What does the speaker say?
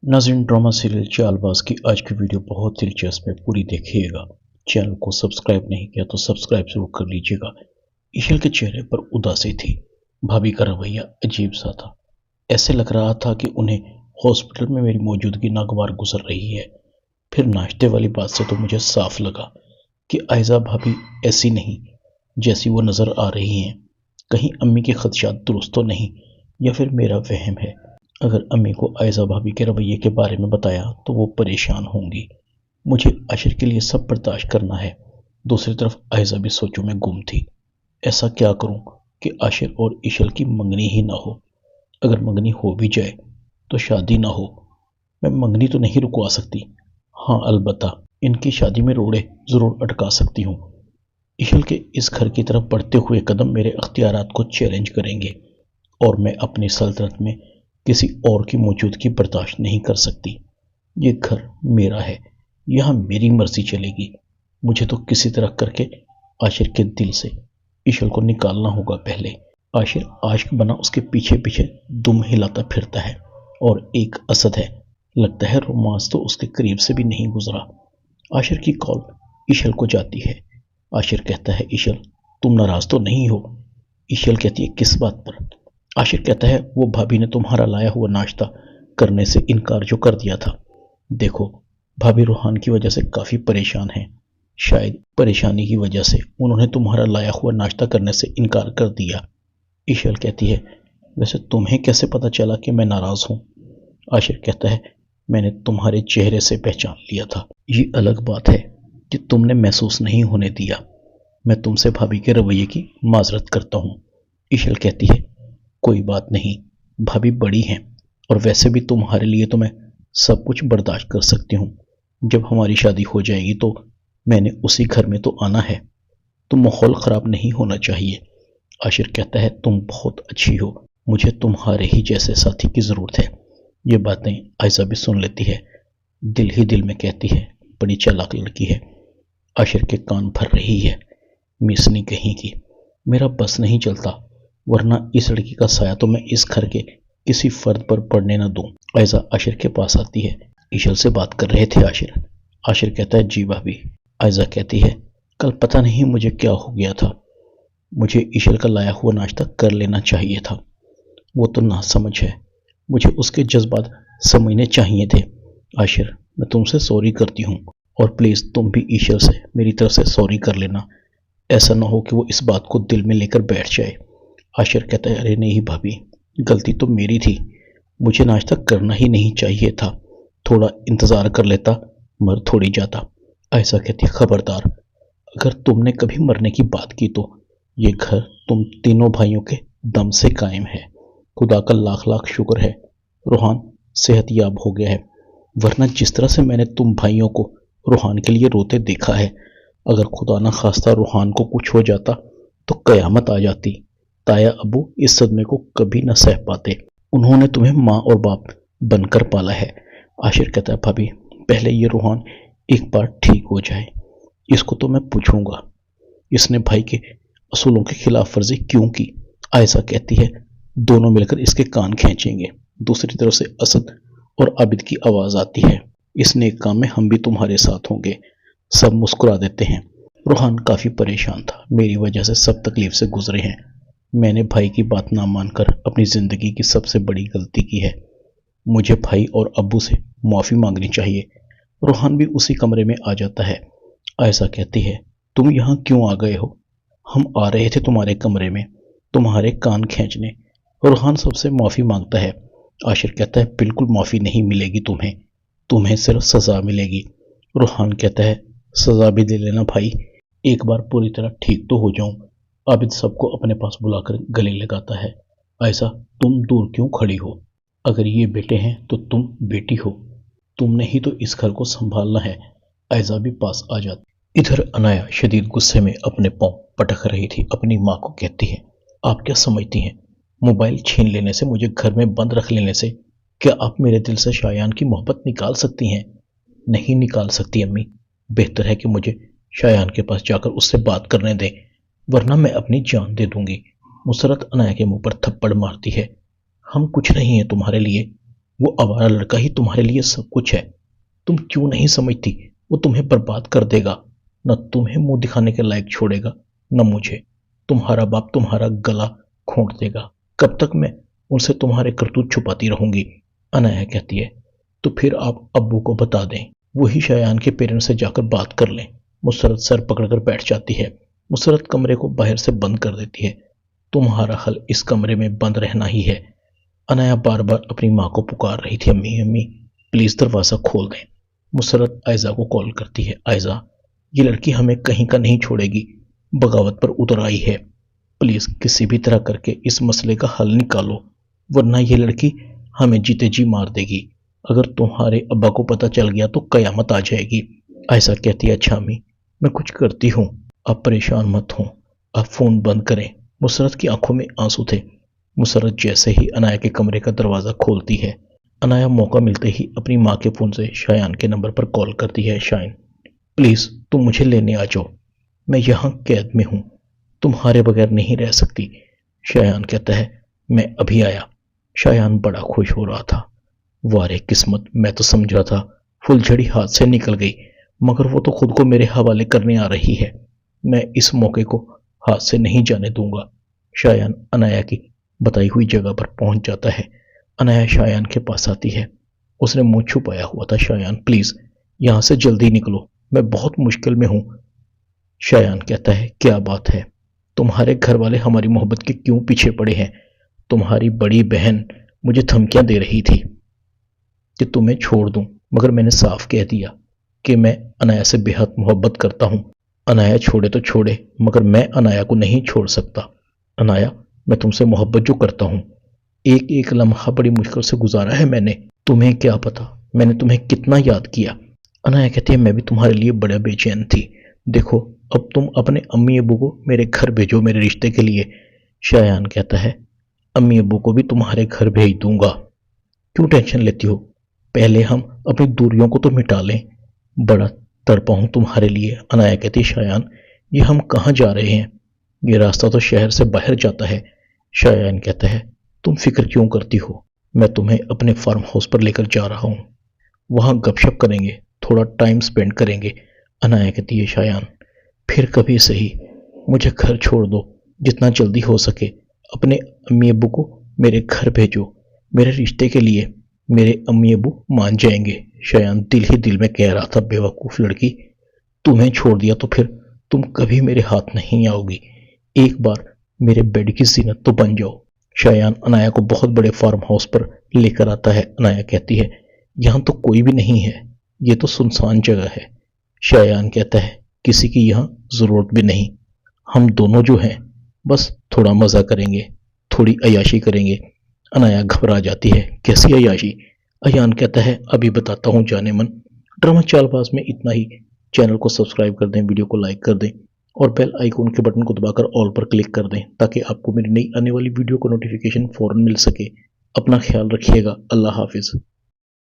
नाज़रीन, drama serial Chaalbaaz की आज की वीडियो बहुत दिलचस्प है, पूरी देखिएगा। चैनल को सब्सक्राइब नहीं किया तो सब्सक्राइब जरूर कर लीजिएगा। ईशल के चेहरे पर उदासी थी। भाभी का रवैया अजीब सा था। ऐसे लग रहा था कि उन्हें हॉस्पिटल में मेरी मौजूदगी नागवार गुजर रही है। फिर नाश्ते वाली बात से तो मुझे साफ लगा कि आयजा भाभी ऐसी नहीं जैसी वो नज़र आ रही हैं। कहीं अम्मी के खदशात दुरुस्त तो नहीं, या फिर मेरा वहम है। अगर अम्मी को आयजा भाभी के रवैये के बारे में बताया तो वो परेशान होंगी। मुझे आशिर के लिए सब बर्दाश्त करना है। दूसरी तरफ आयजा भी सोचों में गुम थी। ऐसा क्या करूं कि आशिर और इशल की मंगनी ही ना हो। अगर मंगनी हो भी जाए तो शादी ना हो। मैं मंगनी तो नहीं रुकवा सकती। हाँ, अलबत्ता इनकी शादी में रोड़े जरूर अटका सकती हूँ। इशल के इस घर की तरफ बढ़ते हुए कदम मेरे अख्तियारात को चैलेंज करेंगे और मैं अपनी सल्तनत में किसी और की मौजूदगी बर्दाश्त नहीं कर सकती। ये घर मेरा है, यहाँ मेरी मर्जी चलेगी। मुझे तो किसी तरह करके आशिर के दिल से इशल को निकालना होगा। पहले आशिर आशिक बना उसके पीछे पीछे दुम हिलाता फिरता है और एक असद है। लगता है रोमांस तो उसके करीब से भी नहीं गुजरा। आशिर की कॉल इशल को जाती है। आशिर कहता है, इशल तुम नाराज तो नहीं हो? इशल कहती है, किस बात पर? आशिर कहता है, वो भाभी ने तुम्हारा लाया हुआ नाश्ता करने से इनकार जो कर दिया था। देखो, भाभी रूहान की वजह से काफी परेशान है। शायद परेशानी की वजह से उन्होंने तुम्हारा लाया हुआ नाश्ता करने से इनकार कर दिया। इशल कहती है, वैसे तुम्हें कैसे पता चला कि मैं नाराज हूं? आशिर कहता है, मैंने तुम्हारे चेहरे से पहचान लिया था। ये अलग बात है कि तुमने महसूस नहीं होने दिया। मैं तुमसे भाभी के रवैये की माजरत करता हूँ। इशल कहती है, कोई बात नहीं, भाभी बड़ी हैं और वैसे भी तुम्हारे लिए तो मैं सब कुछ बर्दाश्त कर सकती हूँ। जब हमारी शादी हो जाएगी तो मैंने उसी घर में तो आना है, तो माहौल खराब नहीं होना चाहिए। आशिर कहता है, तुम बहुत अच्छी हो, मुझे तुम्हारे ही जैसे साथी की जरूरत है। ये बातें आयजा भी सुन लेती है। दिल ही दिल में कहती है, बड़ी चालाक लड़की है। आशिर के कान भर रही है, मिसनी कहीं की। मेरा बस नहीं चलता, वरना इस लड़की का साया तो मैं इस घर के किसी फर्द पर पड़ने न दूं। आयजा आशिर के पास आती है। इशल से बात कर रहे थे आशिर? आशिर कहता है, जी भाभी। आयजा कहती है, कल पता नहीं मुझे क्या हो गया था, मुझे इशल का लाया हुआ नाश्ता कर लेना चाहिए था। वो तो नासमझ है, मुझे उसके जज्बात समझने चाहिए थे। आशिर, मैं तुमसे सॉरी करती हूँ और प्लीज तुम भी ईशल से मेरी तरफ से सॉरी कर लेना। ऐसा ना हो कि वो इस बात को दिल में लेकर बैठ जाए। आशिर कहता है, अरे नहीं भाभी, गलती तो मेरी थी, मुझे नाश्ता करना ही नहीं चाहिए था। थोड़ा इंतजार कर लेता, मर थोड़ी जाता। ऐसा कहती, खबरदार, अगर तुमने कभी मरने की बात की तो ये घर तुम तीनों भाइयों के दम से कायम है। खुदा का लाख लाख शुक्र है रूहान सेहतयाब हो गया है, वरना जिस तरह से मैंने तुम भाइयों को रूहान के लिए रोते देखा है, अगर खुदा ना खास्ता रूहान को कुछ हो जाता तो कयामत आ जाती। ताया अबू इस सदमे को कभी न सह पाते। उन्होंने तुम्हें माँ और बाप बनकर पाला है। आशिर कहता है, भाभी पहले ये रूहान एक बार ठीक हो जाए, इसको तो मैं पूछूंगा इसने भाई के असूलों के खिलाफ वर्जी क्यों की। आयशा कहती है, दोनों मिलकर इसके कान खींचेंगे। दूसरी तरफ से असद और आबिद की आवाज आती है, इस नेक काम में हम भी तुम्हारे साथ होंगे। सब मुस्कुरा देते हैं। रूहान काफी परेशान था, मेरी वजह से सब तकलीफ से गुजरे हैं। मैंने भाई की बात ना मानकर अपनी जिंदगी की सबसे बड़ी गलती की है। मुझे भाई और अब्बू से माफी मांगनी चाहिए। रूहान भी उसी कमरे में आ जाता है। आयशा कहती है, तुम यहाँ क्यों आ गए हो? हम आ रहे थे तुम्हारे कमरे में तुम्हारे कान खींचने। रूहान सबसे माफी मांगता है। आशिर कहता है, बिल्कुल माफी नहीं मिलेगी तुम्हें, तुम्हें सिर्फ सजा मिलेगी। रूहान कहता है, सजा भी दे लेना भाई, एक बार पूरी तरह ठीक तो हो जाऊं। आबिद सबको अपने पास बुलाकर गले लगाता है। ऐसा, तुम दूर क्यों खड़ी हो? अगर ये बेटे हैं तो तुम बेटी हो, तुमने ही तो इस घर को संभालना है। ऐसा भी पास आ जाती। इधर अनाया शदीद गुस्से में अपने पांव पटक रही थी। अपनी माँ को कहती है, आप क्या समझती हैं, मोबाइल छीन लेने से, मुझे घर में बंद रख लेने से क्या आप मेरे दिल से शायान की मोहब्बत निकाल सकती हैं? नहीं निकाल सकती अम्मी। बेहतर है कि मुझे शायान के पास जाकर उससे बात करने दें, वरना मैं अपनी जान दे दूंगी। मुसरत अनाया के मुंह पर थप्पड़ मारती है। हम कुछ नहीं है तुम्हारे लिए, وہ आवारा लड़का ही तुम्हारे लिए सब कुछ है। तुम क्यों नहीं समझती? वो तुम्हें बर्बाद कर देगा, न तुम्हें मुंह दिखाने के लायक छोड़ेगा न मुझे। तुम्हारा बाप तुम्हारा गला घोंट देगा। कब तक मैं उनसे तुम्हारे करतूत छुपाती रहूंगी? अनाया कहती है। तो फिर आप अब्बू को बता दें, वही शायान के पेरेंट्स से जाकर बात कर लें। मुसरत सर पकड़कर बैठ जाती है। मुसरत कमरे को बाहर से बंद कर देती है। तुम्हारा हल इस कमरे में बंद रहना ही है। अनाया बार बार अपनी माँ को पुकार रही थी, अम्मी अम्मी प्लीज दरवाजा खोल दें। मुसरत आयजा को कॉल करती है। आयजा, ये लड़की हमें कहीं का नहीं छोड़ेगी, बगावत पर उतर आई है। प्लीज किसी भी तरह करके इस मसले का हल निकालो, वरना ये लड़की हमें जीते जी मार देगी। अगर तुम्हारे अब्बा को पता चल गया तो कयामत आ जाएगी। आयशा कहती है, अच्छा अम्मी मैं कुछ करती हूँ, आप परेशान मत हो, आप फोन बंद करें। मुसरत की आंखों में आंसू थे। मुसरत जैसे ही अनाया के कमरे का दरवाजा खोलती है, अनाया मौका मिलते ही अपनी माँ के फोन से शायान के नंबर पर कॉल करती है। शायन प्लीज तुम मुझे लेने आ जाओ, मैं यहाँ कैद में हूँ, तुम्हारे बगैर नहीं रह सकती। शायान कहता है, मैं अभी आया। शायान बड़ा खुश हो रहा था। वारे किस्मत, मैं तो समझा था फुलझड़ी हाथ से निकल गई, मगर वो तो खुद को मेरे हवाले करने आ रही है। मैं इस मौके को हाथ से नहीं जाने दूंगा। शायान अनाया की बताई हुई जगह पर पहुंच जाता है। अनाया शायान के पास आती है। उसने मुंह छुपाया हुआ था। शायान प्लीज यहां से जल्दी निकलो, मैं बहुत मुश्किल में हूं। शायान कहता है, क्या बात है? तुम्हारे घर वाले हमारी मोहब्बत के क्यों पीछे पड़े हैं? तुम्हारी बड़ी बहन मुझे धमकियां दे रही थी कि तुम्हें छोड़ दूं, मगर मैंने साफ कह दिया कि मैं अनाया से बेहद मोहब्बत करता हूं। अनाया छोड़े तो छोड़े, मगर मैं अनाया को नहीं छोड़ सकता। अनाया, मैं तुमसे मोहब्बत जो करता हूं, एक एक लम्हा बड़ी मुश्किल से गुजारा है मैंने। तुम्हें क्या पता मैंने तुम्हें कितना याद किया। अनाया कहती है, मैं भी तुम्हारे लिए बड़ा बेचैन थी। देखो अब तुम अपने अम्मी अबू को मेरे घर भेजो मेरे रिश्ते के लिए। शायान कहता है, अम्मी अबू को भी तुम्हारे घर भेज दूंगा, क्यों टेंशन लेती हो? पहले हम अपनी दूरियों को तो मिटा लें। बड़ा तड़पा हूं तुम्हारे लिए। अनाया कहती, शायान ये हम कहाँ जा रहे हैं? ये रास्ता तो शहर से बाहर जाता है। शायान कहता है, तुम फिक्र क्यों करती हो, मैं तुम्हें अपने फार्म हाउस पर लेकर जा रहा हूं, वहां गपशप करेंगे, थोड़ा टाइम स्पेंड करेंगे। अनाया कहती है, शायान फिर कभी सही मुझे घर छोड़ दो, जितना जल्दी हो सके अपने अम्मी अब्बू को मेरे घर भेजो मेरे रिश्ते के लिए। मेरे अम्मी अब्बू मान जाएंगे। शायान दिल ही दिल में कह रहा था, बेवकूफ लड़की, तुम्हें छोड़ दिया तो फिर तुम कभी मेरे हाथ नहीं आओगी। एक बार मेरे बेड की जीनत तो बन जाओ। शायान अनाया को बहुत बड़े फार्म हाउस पर लेकर आता है। अनाया कहती है, यहां तो कोई भी नहीं है, ये तो सुनसान जगह है। शायान कहता है, किसी की यहाँ जरूरत भी नहीं, हम दोनों जो हैं बस थोड़ा मजा करेंगे, थोड़ी अयाशी करेंगे। अनाया घबरा जाती है, कैसी अयाशी? अयान कहता है, अभी बताता हूँ जाने मन। ड्रामा चालबाज में इतना ही। चैनल को सब्सक्राइब कर दें, वीडियो को लाइक कर दें और बेल आइकॉन के बटन को दबाकर ऑल पर क्लिक कर दें, ताकि आपको मेरी नई आने वाली वीडियो को नोटिफिकेशन फौरन मिल सके। अपना ख्याल रखिएगा। अल्लाह हाफिज।